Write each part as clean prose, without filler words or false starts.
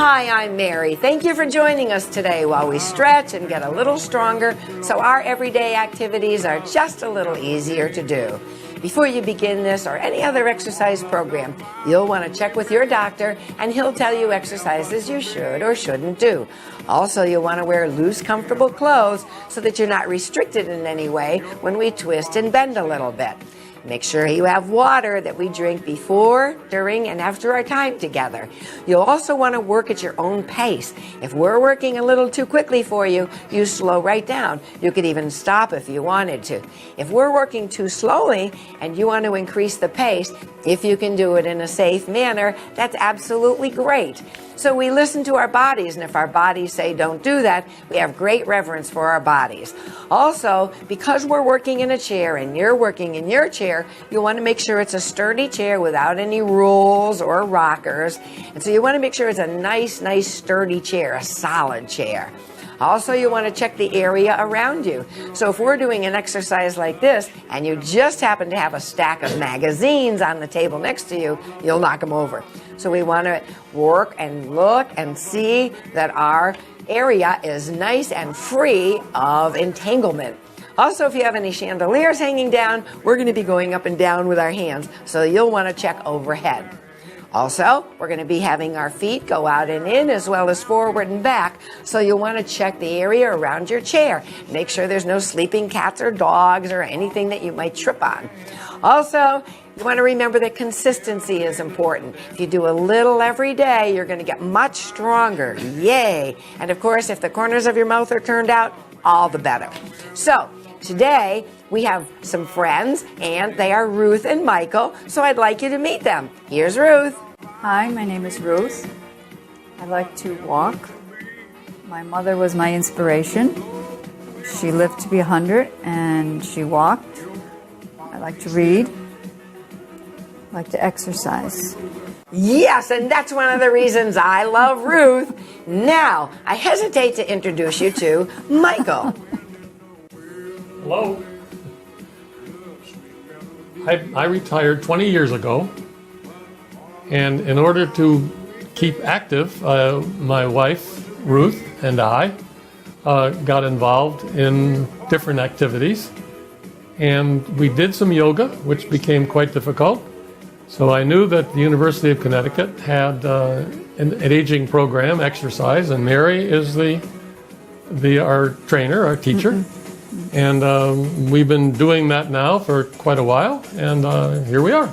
Hi, I'm Mary. Thank you for joining us today while we stretch and get a little stronger so our everyday activities are just a little easier to do. Before you begin this or any other exercise program, you'll want to check with your doctor and he'll tell you exercises you should or shouldn't do. Also, you'll want to wear loose, comfortable clothes so that you're not restricted in any way when we twist and bend a little bit. Make sure you have water that we drink before, during, and after our time together. You'll also want to work at your own pace. If we're working a little too quickly for you, you slow right down. You could even stop if you wanted to. If we're working too slowly and you want to increase the pace, if you can do it in a safe manner, that's absolutely great. So we listen to our bodies, and if our bodies say don't do that, we have great reverence for our bodies. Also, because we're working in a chair and you're working in your chair, you want to make sure it's a sturdy chair without any rolls or rockers. And so you want to make sure it's a nice, sturdy chair, a solid chair. Also, you want to check the area around you. So if we're doing an exercise like this and you just happen to have a stack of magazines on the table next to you, you'll knock them over. So we want to work and look and see that our area is nice and free of entanglement. Also, if you have any chandeliers hanging down, we're going to be going up and down with our hands, so you'll want to check overhead. Also, we're going to be having our feet go out and in as well as forward and back, so you'll want to check the area around your chair. Make sure there's no sleeping cats or dogs or anything that you might trip on. Also, you want to remember that consistency is important. If you do a little every day, you're going to get much stronger. Yay! And of course, if the corners of your mouth are turned out, all the better. So, today, we have some friends, and they are Ruth and Michael, so I'd like you to meet them. Here's Ruth. Hi, my name is Ruth. I like to walk. My mother was my inspiration. She lived to be 100, and she walked. I like to read. I like to exercise. Yes, and that's one of the reasons I love Ruth. Now, I hesitate to introduce you to Michael. Hello. I retired 20 years ago, and in order to keep active, my wife, Ruth, and I got involved in different activities, and we did some yoga, which became quite difficult. So I knew that the University of Connecticut had an aging program, exercise, and Mary is our trainer, our teacher. Mm-hmm. And we've been doing that now for quite a while, and here we are.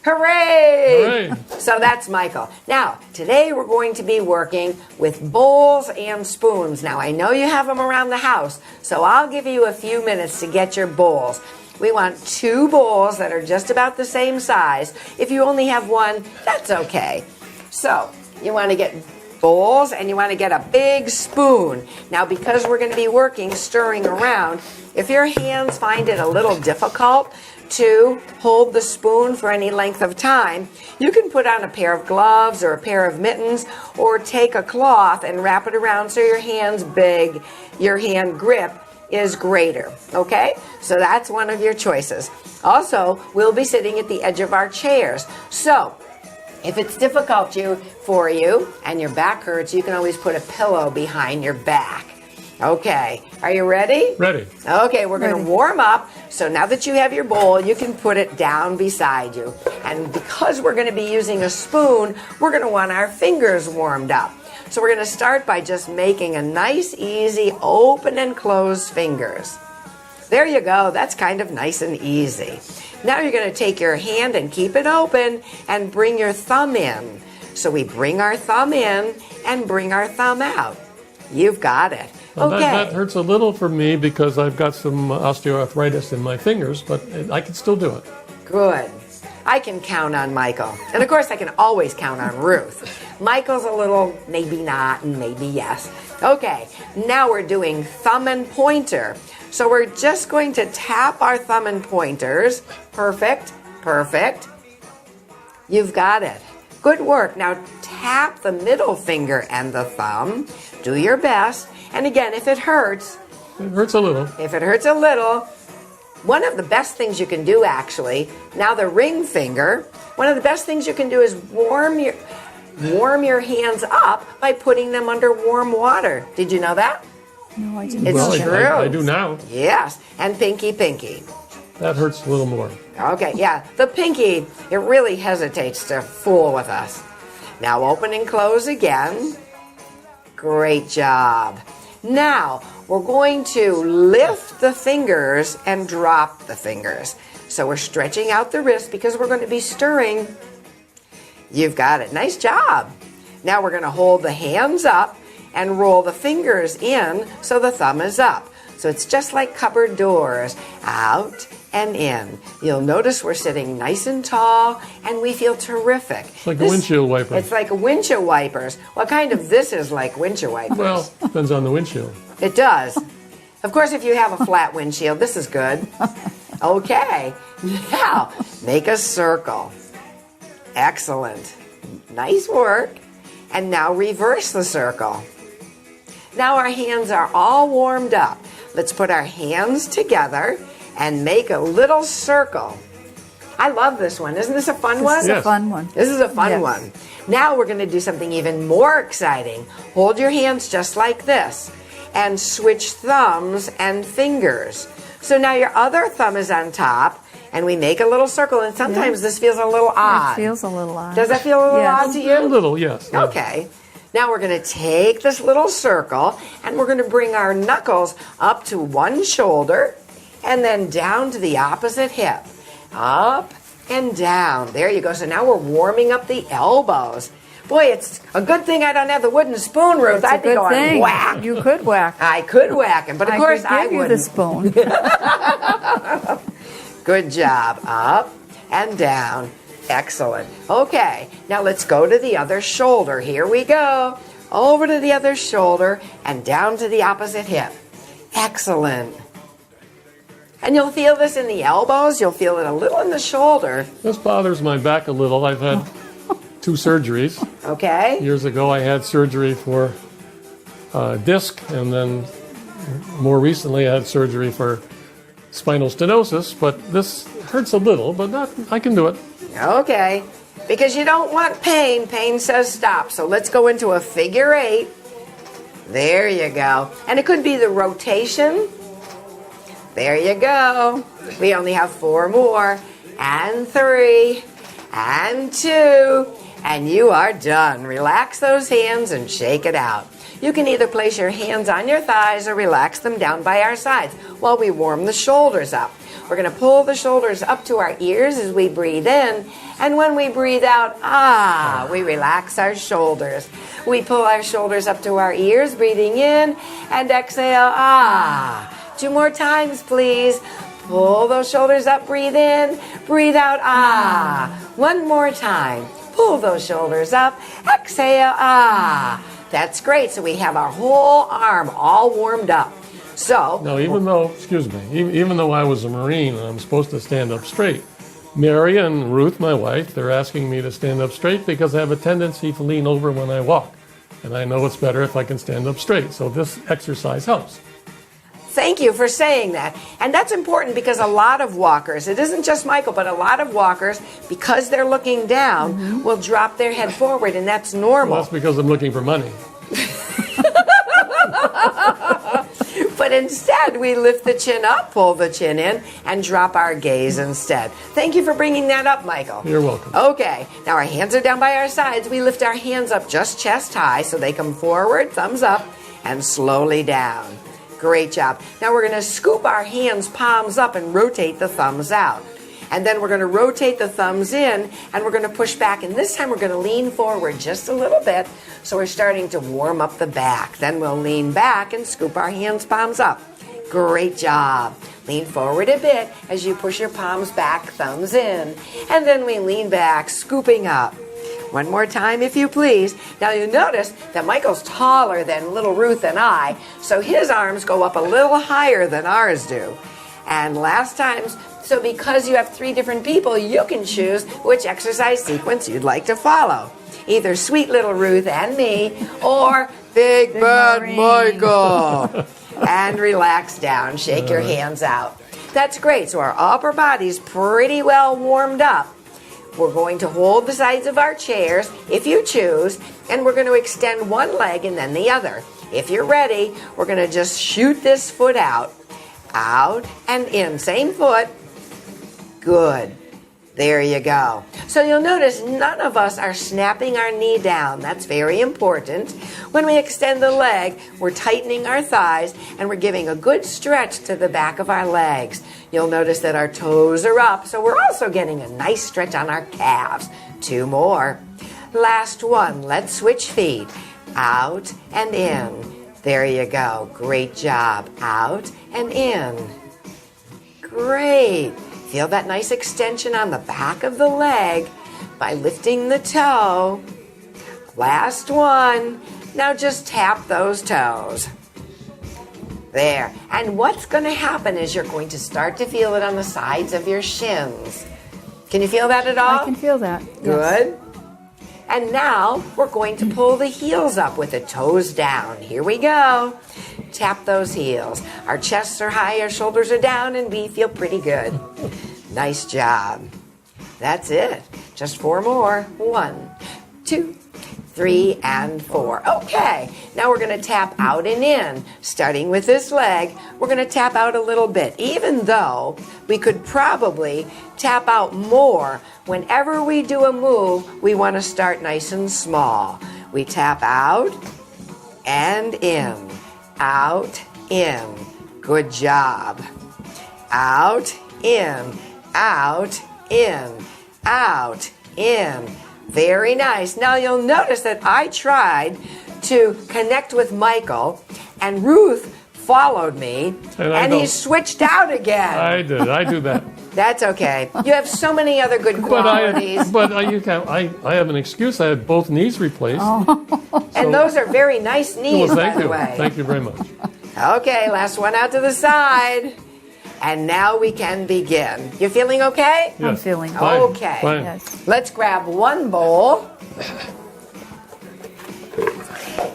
Hooray! So that's Michael. Now, today we're going to be working with bowls and spoons. Now, I know you have them around the house, so I'll give you a few minutes to get your bowls. We want 2 bowls that are just about the same size. If you only have one, that's okay. So, you want to get bowls, and you want to get a big spoon. Now, because we're going to be working, stirring around, if your hands find it a little difficult to hold the spoon for any length of time, you can put on a pair of gloves or a pair of mittens, or take a cloth and wrap it around so your hand's big, your hand grip is greater, okay? So that's one of your choices. Also, we'll be sitting at the edge of our chairs. So, if it's difficult for you and your back hurts, you can always put a pillow behind your back. Okay, are you ready? Ready. Okay, we're going to warm up. So now that you have your bowl, you can put it down beside you. And because we're going to be using a spoon, we're going to want our fingers warmed up. So we're going to start by just making a nice, easy open and close fingers. There you go. That's kind of nice and easy. Now you're going to take your hand and keep it open and bring your thumb in. So we bring our thumb in and bring our thumb out. You've got it. Well, okay. That hurts a little for me because I've got some osteoarthritis in my fingers, but I can still do it. Good. I can count on Michael. And of course, I can always count on Ruth. Michael's a little maybe not and maybe yes. Okay, now we're doing thumb and pointer. So we're just going to tap our thumb and pointers. Perfect, perfect. You've got it. Good work. Now tap the middle finger and the thumb. Do your best. And again, if it hurts. It hurts a little. If it hurts a little, one of the best things you can do actually, now the ring finger, one of the best things you can do is warm warm your hands up by putting them under warm water. Did you know that? No, I didn't. It's Well, true. I do now. Yes, and pinky. That hurts a little more. Okay, yeah, the pinky, it really hesitates to fool with us. Now open and close again. Great job. Now, we're going to lift the fingers and drop the fingers. So we're stretching out the wrist because we're going to be stirring. You've got it. Nice job. Now we're going to hold the hands up and roll the fingers in so the thumb is up. So it's just like cupboard doors, out and in. You'll notice we're sitting nice and tall and we feel terrific. It's like a windshield wiper. It's like windshield wipers. What kind of this is like windshield wipers? Well, depends on the windshield. It does. Of course, if you have a flat windshield, this is good. Okay. Now, make a circle. Excellent. Nice work. And now reverse the circle. Now our hands are all warmed up. Let's put our hands together and make a little circle. I love this one. Isn't this a fun one? This is a fun one. This is a fun Yes. one. Now we're going to do something even more exciting. Hold your hands just like this and switch thumbs and fingers. So now your other thumb is on top and we make a little circle, and sometimes this feels a little odd. It feels a little odd. Does that feel a little Yes. odd to you? A little, yes. Yeah. Okay. Now we're going to take this little circle and we're going to bring our knuckles up to one shoulder and then down to the opposite hip. Up and down. There you go. So now we're warming up the elbows. Boy, it's a good thing I don't have the wooden spoon, Ruth. It's a I'd be good going thing. whack. You could whack. I could whack him, but of course could I give you wouldn't. the spoon. Good job. Up and down. Excellent. Okay, now let's go to the other shoulder. Here we go. Over to the other shoulder and down to the opposite hip. Excellent. And you'll feel this in the elbows. You'll feel it a little in the shoulder. This bothers my back a little. I've had 2 surgeries. Okay? Years ago, I had surgery for disc, and then more recently, I had surgery for spinal stenosis. But this hurts a little, but I can do it. Okay. Because you don't want pain. Pain says stop. So let's go into a figure 8. There you go. And it could be the rotation. There you go. We only have 4 more. And 3. And 2. And you are done. Relax those hands and shake it out. You can either place your hands on your thighs or relax them down by our sides while we warm the shoulders up. We're going to pull the shoulders up to our ears as we breathe in. And when we breathe out, we relax our shoulders. We pull our shoulders up to our ears, breathing in, and exhale, 2 more times, please. Pull those shoulders up, breathe in, breathe out, 1 more time. Pull those shoulders up, exhale, That's great. So we have our whole arm all warmed up. So, Now, even though I was a Marine and I'm supposed to stand up straight, Mary and Ruth, my wife, they're asking me to stand up straight because I have a tendency to lean over when I walk. And I know it's better if I can stand up straight. So this exercise helps. thank you for saying that. And that's important because a lot of walkers, it isn't just Michael, but a lot of walkers, because they're looking down, will drop their head forward, and that's normal. Well, that's because I'm looking for money. But instead, we lift the chin up, pull the chin in, and drop our gaze instead. Thank you for bringing that up, Michael. You're welcome. Okay, now our hands are down by our sides. We lift our hands up just chest high so they come forward, thumbs up, and slowly down. Great job. Now we're going to scoop our hands, palms up, and rotate the thumbs out. And then we're going to rotate the thumbs in, and we're going to push back. And this time we're going to lean forward just a little bit. So we're starting to warm up the back. Then we'll lean back and scoop our hands, palms up. Great job. Lean forward a bit as you push your palms back, thumbs in. And then we lean back, scooping up. One more time, if you please. Now you'll notice that Michael's taller than little Ruth and I, so his arms go up a little higher than ours do. And last time, so because you have 3 different people, you can choose which exercise sequence you'd like to follow. Either sweet little Ruth and me, or Big Bad Marine. Michael. And relax down, shake your hands out. That's great. So our upper body's pretty well warmed up. we're going to hold the sides of our chairs, if you choose, and we're going to extend one leg and then the other. If you're ready, we're going to just shoot this foot out and in. Same foot. Good. There you go. So you'll notice none of us are snapping our knee down. That's very important. When we extend the leg, we're tightening our thighs and we're giving a good stretch to the back of our legs. You'll notice that our toes are up, so we're also getting a nice stretch on our calves. 2 more. Last one. Let's switch feet. Out and in. There you go. Great job. Out and in. Great. Feel that nice extension on the back of the leg by lifting the toe. Last one. Now just tap those toes. There. And what's going to happen is you're going to start to feel it on the sides of your shins. Can you feel that at all? I can feel that. Yes. Good. And now we're going to pull the heels up with the toes down. Here we go. Tap those heels. Our chests are high, our shoulders are down, and we feel pretty good. Nice job. That's it. Just 4 more. 1, 2, 3, and 4. Okay, now we're going to tap out and in. Starting with this leg, we're going to tap out a little bit, even though we could probably tap out more. Whenever we do a move, we want to start nice and small. We tap out and in. Out, in. Good job. Out, in. Out, in. Out, in. Very nice. Now you'll notice that I tried to connect with Michael, and Ruth followed me, and he switched out again. I did. I do that. That's okay. You have so many other good qualities. I have an excuse. I had both knees replaced. And those are very nice knees, by the way. Thank you very much. Okay, last one out to the side. And now we can begin. You feeling okay? Yes. I'm feeling Fine. Okay. Fine. Yes. Let's grab one bowl.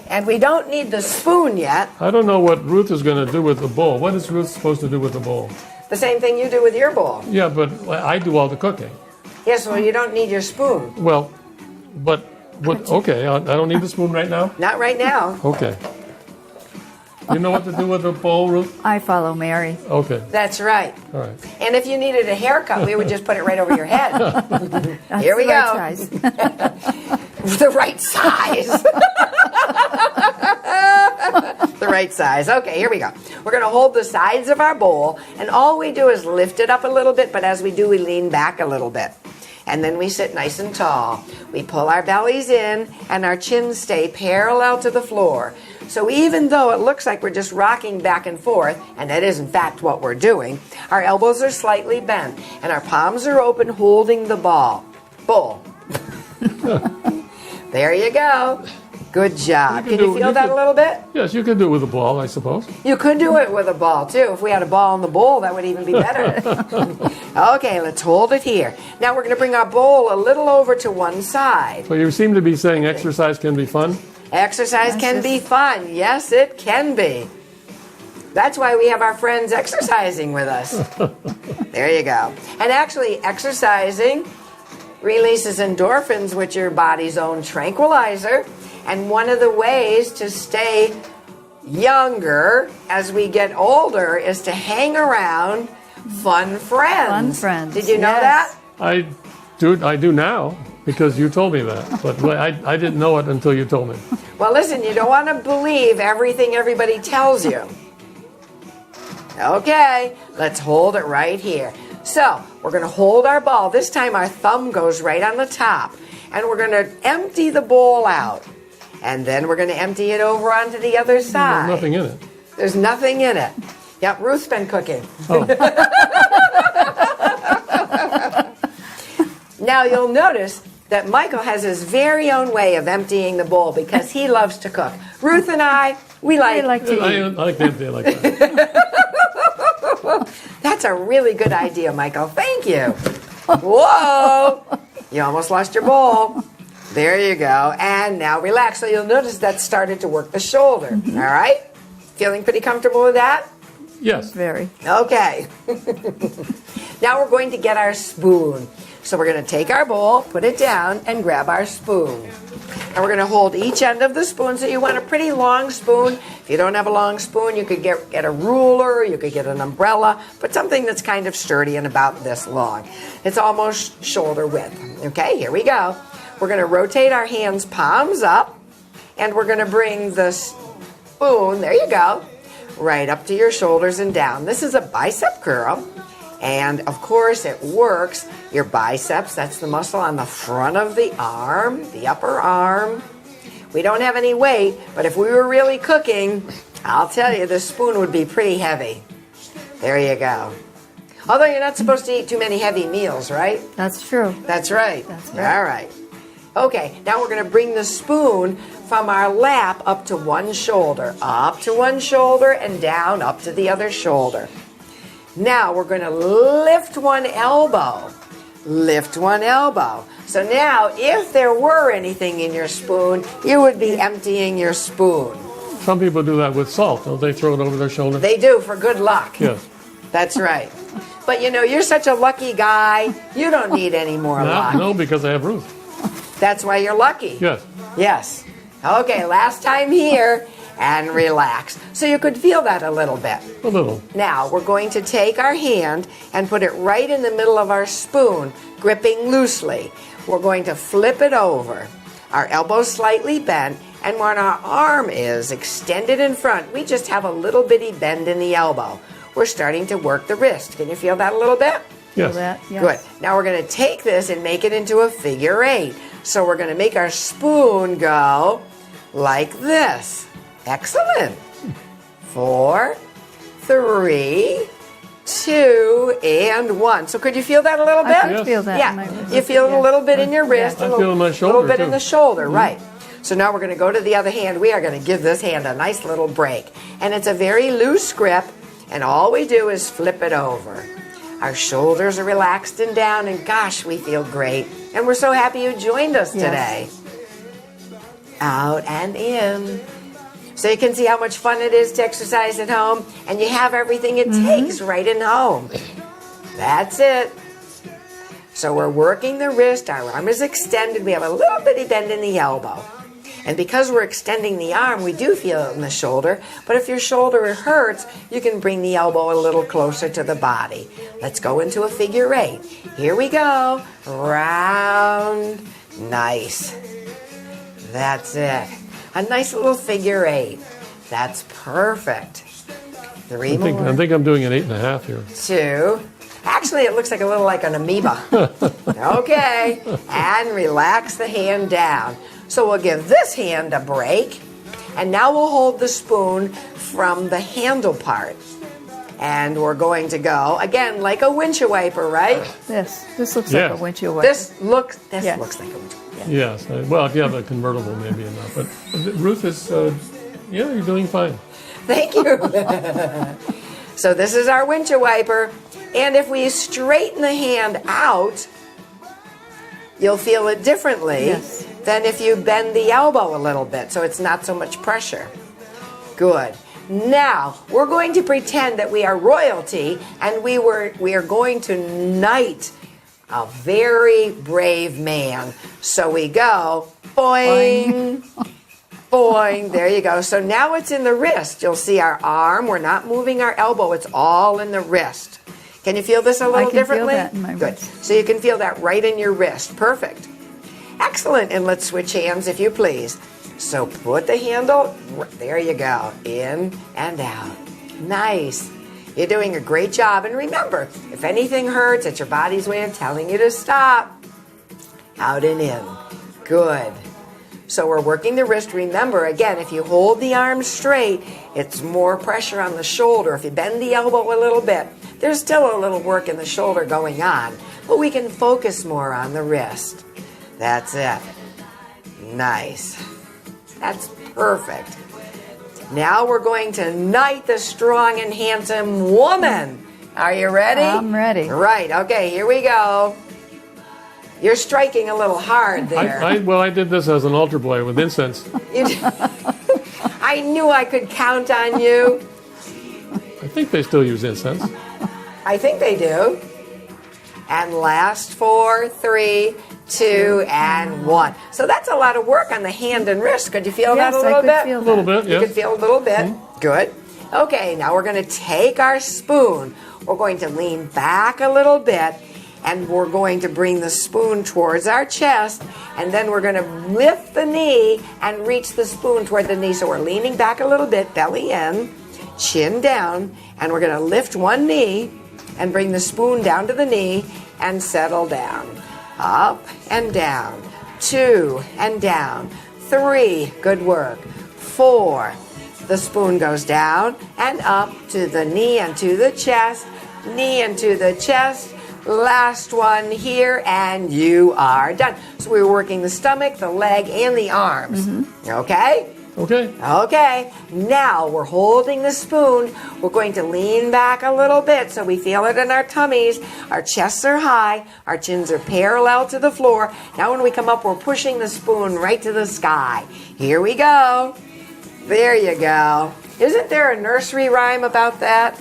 And we don't need the spoon yet. I don't know what Ruth is going to do with the bowl. What is Ruth supposed to do with the bowl? The same thing you do with your bowl. Yeah, but I do all the cooking. Yes, well, you don't need your spoon. Well, but okay, I don't need the spoon right now? Not right now. Okay. You know what to do with the bowl, Ruth? I follow Mary. Okay. That's right. All right. And if you needed a haircut, we would just put it right over your head. That's Here we the right go. size. The right size. The right size. Okay, here we go. We're going to hold the sides of our bowl, and all we do is lift it up a little bit, but as we do, we lean back a little bit. And then we sit nice and tall. We pull our bellies in, and our chins stay parallel to the floor. So even though it looks like we're just rocking back and forth, and that is in fact what we're doing, our elbows are slightly bent, and our palms are open holding the bowl. There you go. Good job. Can you feel that a little bit? Yes, you can do it with a ball, I suppose. You could do it with a ball, too. If we had a ball in the bowl, that would even be better. Okay, let's hold it here. Now we're going to bring our bowl a little over to one side. So you seem to be saying exercise can be fun? Exercise can be fun. Yes, it can be. That's why we have our friends exercising with us. There you go. And actually, exercising releases endorphins, which are your body's own tranquilizer. And one of the ways to stay younger as we get older is to hang around fun friends. Fun friends. Did you know Yes. that? I do now because you told me that. But I didn't know it until you told me. Well, listen, you don't want to believe everything everybody tells you. Okay, let's hold it right here. So, we're going to hold our ball. This time our thumb goes right on the top. And we're going to empty the bowl out. And then we're going to empty it over onto the other side. There's nothing in it. There's nothing in it. Yep, Ruth's been cooking. Oh. Now you'll notice that Michael has his very own way of emptying the bowl because he loves to cook. Ruth and I, we like to I eat. like the idea like that. That's a really good idea, Michael. Thank you. Whoa! You almost lost your bowl. There you go. And now relax. So you'll notice that started to work the shoulder. All right? Feeling pretty comfortable with that? Yes. Very. Okay. Now we're going to get our spoon. So we're going to take our bowl, put it down, and grab our spoon. And we're going to hold each end of the spoon. So you want a pretty long spoon. If you don't have a long spoon, you could get a ruler, you could get an umbrella, but something that's kind of sturdy and about this long. It's almost shoulder width. Okay, here we go. We're going to rotate our hands palms up, and we're going to bring the spoon, there you go, right up to your shoulders and down. This is a bicep curl. And of course, it works your biceps. That's the muscle on the front of the arm, the upper arm. We don't have any weight, but if we were really cooking, I'll tell you, this spoon would be pretty heavy. There you go. Although you're not supposed to eat too many heavy meals, right? That's true. That's right. That's right. All right. Okay, now we're going to bring the spoon from our lap up to one shoulder, and down up to the other shoulder. Now we're going to lift one elbow. Lift one elbow. So now, if there were anything in your spoon, you would be emptying your spoon. Some people do that with salt. Don't they throw it over their shoulder? They do, for good luck. Yes. That's right. But you know, you're such a lucky guy, you don't need any more luck. No, because I have Ruth. That's why you're lucky. Yes. Yes. Okay, last time here, and relax. So you could feel that a little bit. A little. Now, we're going to take our hand and put it right in the middle of our spoon, gripping loosely. We're going to flip it over. Our elbow's slightly bent, and when our arm is extended in front, we just have a little bitty bend in the elbow. We're starting to work the wrist. Can you feel that a little bit? Yes. That, yes. Good. Now we're going to take this and make it into a figure 8. So we're going to make our spoon go like this. Excellent. 4, 3, 2, and 1. So could you feel that a little bit? I could feel that in my Yeah. wrist. You feel it a little bit in your wrist. I a feel it in my little shoulder, bit too. in the shoulder, right. So now we're going to go to the other hand. We are going to give this hand a nice little break. And it's a very loose grip, and all we do is flip it over. Our shoulders are relaxed and down, and gosh, we feel great. And we're so happy you joined us today. Out and in. So you can see how much fun it is to exercise at home, and you have everything it takes right in home. That's it. So we're working the wrist, our arm is extended, we have a little bitty bend in the elbow. And because we're extending the arm, we do feel it in the shoulder, but if your shoulder hurts, you can bring the elbow a little closer to the body. Let's go into a figure 8. Here we go. Round. Nice. That's it. A nice little figure 8. That's perfect. 3 more. I think I'm doing an 8.5 here. 2. Actually, it looks like a little like an amoeba. Okay. And relax the hand down. So we'll give this hand a break. And now we'll hold the spoon from the handle part. And we're going to go, again, like a windshield wiper, right? This looks Yeah. like a windshield wiper. This looks like a windshield wiper. Yes. Well, if you have a convertible, maybe not. But Ruth is, you're doing fine. Thank you. So this is our windshield wiper. And if we straighten the hand out, you'll feel it differently than if you bend the elbow a little bit, so it's not so much pressure. Good. Now, we're going to pretend that we are royalty, and we are going to knight a very brave man. So we go, boing, boing, there you go. So now it's in the wrist. You'll see our arm. We're not moving our elbow. It's all in the wrist. Can you feel this a little differently? I can feel that in my Good. wrist. So you can feel that right in your wrist. Perfect. Excellent. And let's switch hands if you please. So put the handle, there you go, in and out. Nice. You're doing a great job. And remember, if anything hurts, it's your body's way of telling you to stop. Out and in. Good. So we're working the wrist. Remember, again, if you hold the arm straight, it's more pressure on the shoulder. If you bend the elbow a little bit, there's still a little work in the shoulder going on, but we can focus more on the wrist. That's it. Nice. That's perfect. Now we're going to knight the strong and handsome woman. Are you ready? I'm ready. Right. Okay, here we go. You're striking a little hard there. I did this as an altar boy with incense. I knew I could count on you. I think they still use incense. I think they do. And last 4, 3, 2, and 1. So that's a lot of work on the hand and wrist. Could you feel that a little bit? Feel A little bit, You yes. could feel a little bit. Good. Okay, now we're going to take our spoon. We're going to lean back a little bit, and we're going to bring the spoon towards our chest, and then we're going to lift the knee and reach the spoon toward the knee. So we're leaning back a little bit, belly in, chin down, and we're going to lift one knee and bring the spoon down to the knee and settle down. Up and down. 2 and down. 3, good work. 4, the spoon goes down and up to the knee and to the chest, knee and to the chest. Last one here, and you are done. So we were working the stomach, the leg, and the arms. Okay? Okay. Okay, now we're holding the spoon. We're going to lean back a little bit so we feel it in our tummies. Our chests are high. Our chins are parallel to the floor. Now when we come up, we're pushing the spoon right to the sky. Here we go. There you go. Isn't there a nursery rhyme about that?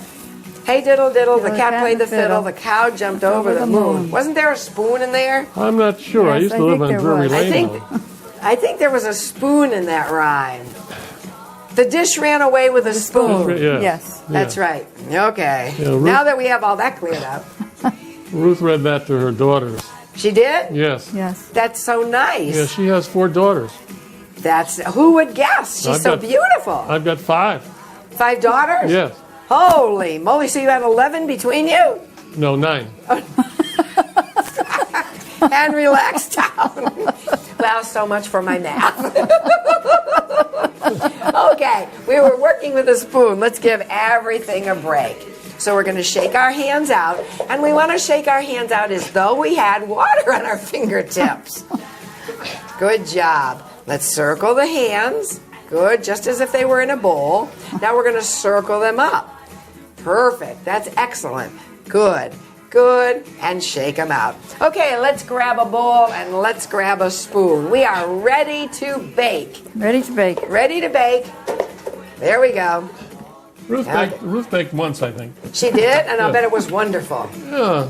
Hey diddle diddle, the cat played the fiddle, the cow jumped over the moon. Wasn't there a spoon in there? I'm not sure. I Yes, used I to live think on there Drury was. Lane. though. I think there was a spoon in that rhyme. The dish ran away with a spoon. Yeah. Yes. That's right. Okay. Yeah, Ruth- Now that we have all that cleared up. Ruth read that to her daughters. She did? Yes. Yes. That's so nice. Yeah, she has 4 daughters. That's who would guess? She's I've so got- beautiful. I've got 5. 5 daughters? Yes. Holy moly, so you had 11 between you? No, 9. And relax down. Well, so much for my math. Okay, we were working with a spoon. Let's give everything a break. So we're going to shake our hands out, and we want to shake our hands out as though we had water on our fingertips. Good job. Let's circle the hands. Good, just as if they were in a bowl. Now we're going to circle them up. Perfect. That's excellent. Good. Good. And shake them out. Okay, let's grab a bowl and let's grab a spoon. We are ready to bake. Ready to bake. Ready to bake. There we go. Ruth baked once, I think. She did, and I'll Yeah. bet it was wonderful. Yeah.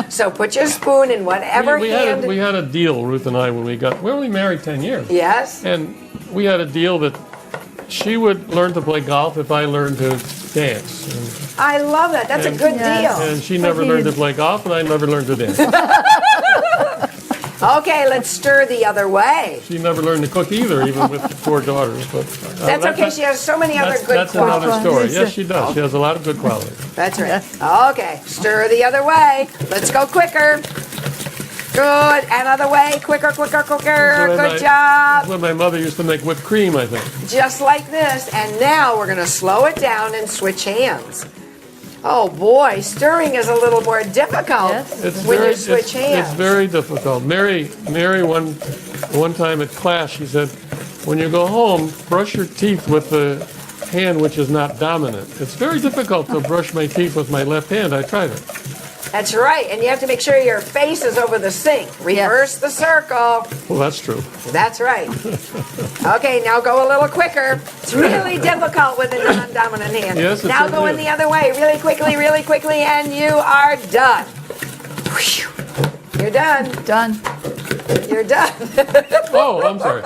So put your spoon in whatever We hand. had a deal, Ruth and I, when we were only married 10 years. Yes. And we had a deal that she would learn to play golf if I learned to dance. I love that. That's a good Yes. deal. And she never learned to play golf, and I never learned to dance. Okay, let's stir the other way. She never learned to cook either, even with 4 daughters. But That's okay. She has so many other good That's qualities. another story. Yes, she does. She has a lot of good qualities. That's right. Okay, stir the other way. Let's go quicker. Good. Another way. Quicker, quicker, quicker. Good job. That's when my mother used to make whipped cream, I think. Just like this. And now we're going to slow it down and switch hands. Oh boy, stirring is a little more difficult Yes. when you switch hands. It's very difficult. Mary, one time at class, she said, when you go home, brush your teeth with the hand which is not dominant. It's very difficult to brush my teeth with my left hand. I tried it. That's right. And you have to make sure your face is over the sink. Reverse the circle. Well, that's true. That's right. Okay, now go a little quicker. It's really difficult with a non-dominant hand. Yes, it now certainly go in is. the other way, really quickly, and you are done. Whew. You're done. Done. You're done. Oh, I'm sorry.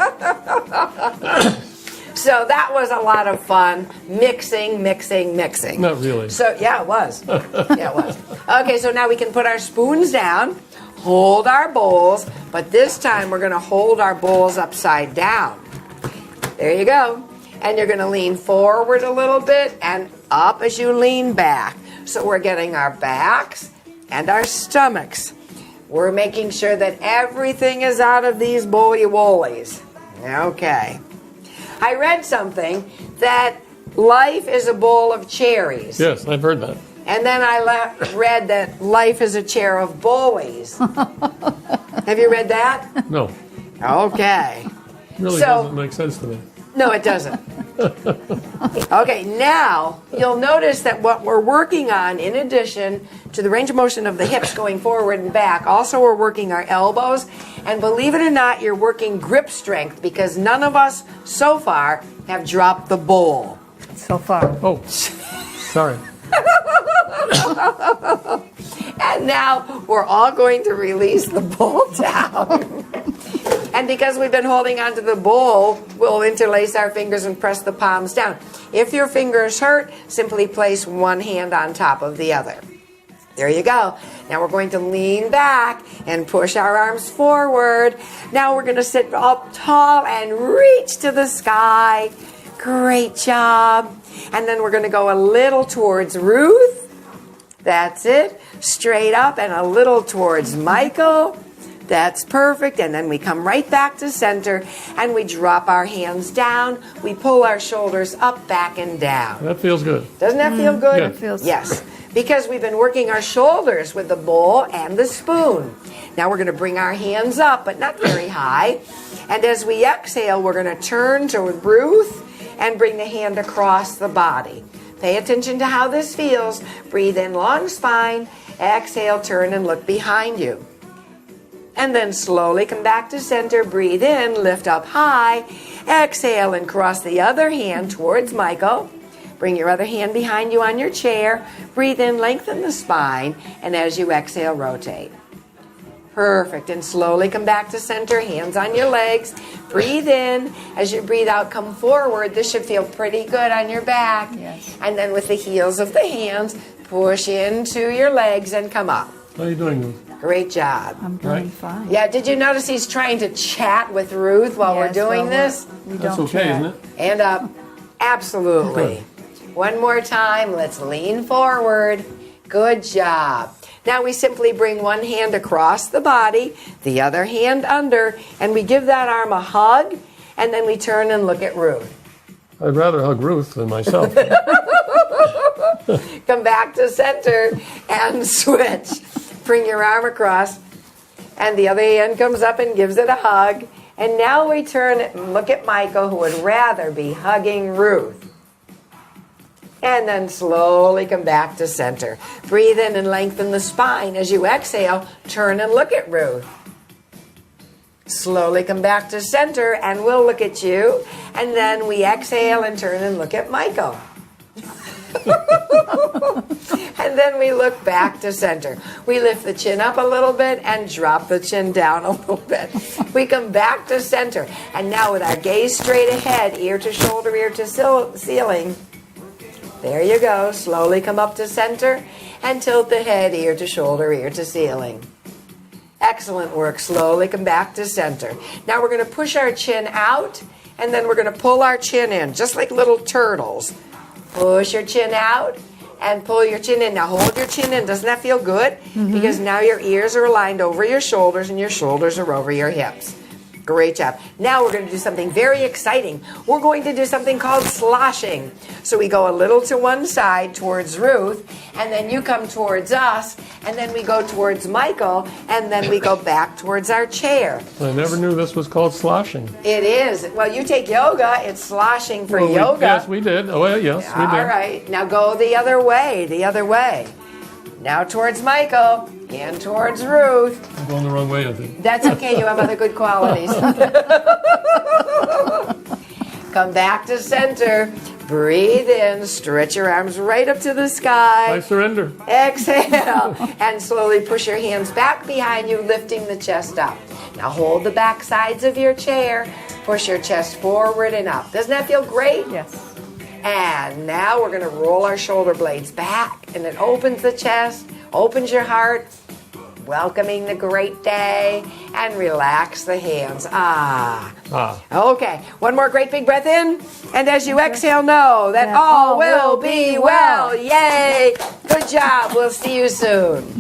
So that was a lot of fun. Mixing. Not really. So, yeah, it was. Yeah, it was. Okay, so now we can put our spoons down, hold our bowls, but this time we're going to hold our bowls upside down. There you go. And you're going to lean forward a little bit and up as you lean back. So we're getting our backs and our stomachs. We're making sure that everything is out of these bowly-woolies. Okay. I read something that life is a bowl of cherries. Yes, I've heard that. And then I read that life is a chair of bowies. Have you read that? No, Okay. really So- doesn't make sense to me. No, it doesn't. Okay, now you'll notice that what we're working on, in addition to the range of motion of the hips going forward and back, also we're working our elbows. And believe it or not, you're working grip strength because none of us so far have dropped the bowl. So far. Oh, sorry. And now we're all going to release the bowl down. And because we've been holding onto the bowl, we'll interlace our fingers and press the palms down. If your fingers hurt, simply place one hand on top of the other. There you go. Now we're going to lean back and push our arms forward. Now we're going to sit up tall and reach to the sky. Great job. And then we're going to go a little towards Ruth. That's it. Straight up and a little towards Michael. That's perfect. And then we come right back to center and we drop our hands down. We pull our shoulders up, back, and down. That feels good. Doesn't that feel good? Yeah. It feels Yes. Because we've been working our shoulders with the bowl and the spoon. Now we're going to bring our hands up, but not very high. And as we exhale, we're going to turn to Ruth and bring the hand across the body. Pay attention to how this feels. Breathe in, long spine. Exhale, turn and look behind you. And then slowly come back to center. Breathe in, lift up high. Exhale and cross the other hand towards Michael. Bring your other hand behind you on your chair. Breathe in, lengthen the spine. And as you exhale, rotate. Perfect. And slowly come back to center. Hands on your legs. Breathe in. As you breathe out, come forward. This should feel pretty good on your back. Yes. And then with the heels of the hands, push into your legs and come up. How are you doing, Ruth? Great job. I'm doing Right. fine. Yeah, did you notice he's trying to chat with Ruth while we're Yes, doing well, this? We That's don't okay, chat. isn't it? And up. Absolutely. One more time. Let's lean forward. Good job. Now we simply bring one hand across the body, the other hand under, and we give that arm a hug, and then we turn and look at Ruth. I'd rather hug Ruth than myself. Come back to center and switch. Bring your arm across, and the other hand comes up and gives it a hug. And now we turn and look at Michael, who would rather be hugging Ruth. And then slowly come back to center. Breathe in and lengthen the spine. As you exhale, turn and look at Ruth. Slowly come back to center, and we'll look at you. And then we exhale and turn and look at Michael. And then we look back to center. We lift the chin up a little bit and drop the chin down a little bit. We come back to center. And now with our gaze straight ahead, ear to shoulder, ear to ceiling. There you go. Slowly come up to center and tilt the head, ear to shoulder, ear to ceiling. Excellent work. Slowly come back to center. Now we're going to push our chin out, and then we're going to pull our chin in, just like little turtles. Push your chin out and pull your chin in. Now hold your chin in. Doesn't that feel good? Because now your ears are aligned over your shoulders and your shoulders are over your hips. Great job. Now we're going to do something very exciting. We're going to do something called sloshing. So we go a little to one side towards Ruth, and then you come towards us, and then we go towards Michael, and then we go back towards our chair. I never knew this was called sloshing. It is. Well, you take yoga, it's sloshing for Well, yoga. Yes, we did. Oh, well, yes, we did. All right. Now go the other way, the other way. Now towards Michael and towards Ruth. I'm going the wrong way, I think. That's okay. You have other good qualities. Come back to center. Breathe in. Stretch your arms right up to the I sky. surrender. Exhale. And slowly push your hands back behind you, lifting the chest up. Now hold the back sides of your chair. Push your chest forward and up. Doesn't that feel great? Yes. And now we're going to roll our shoulder blades back, and it opens the chest, opens your heart, welcoming the great day, and relax the hands. Ah. Okay, one more great big breath in, and as you exhale, know that all will be well. Yay! Good job. We'll see you soon.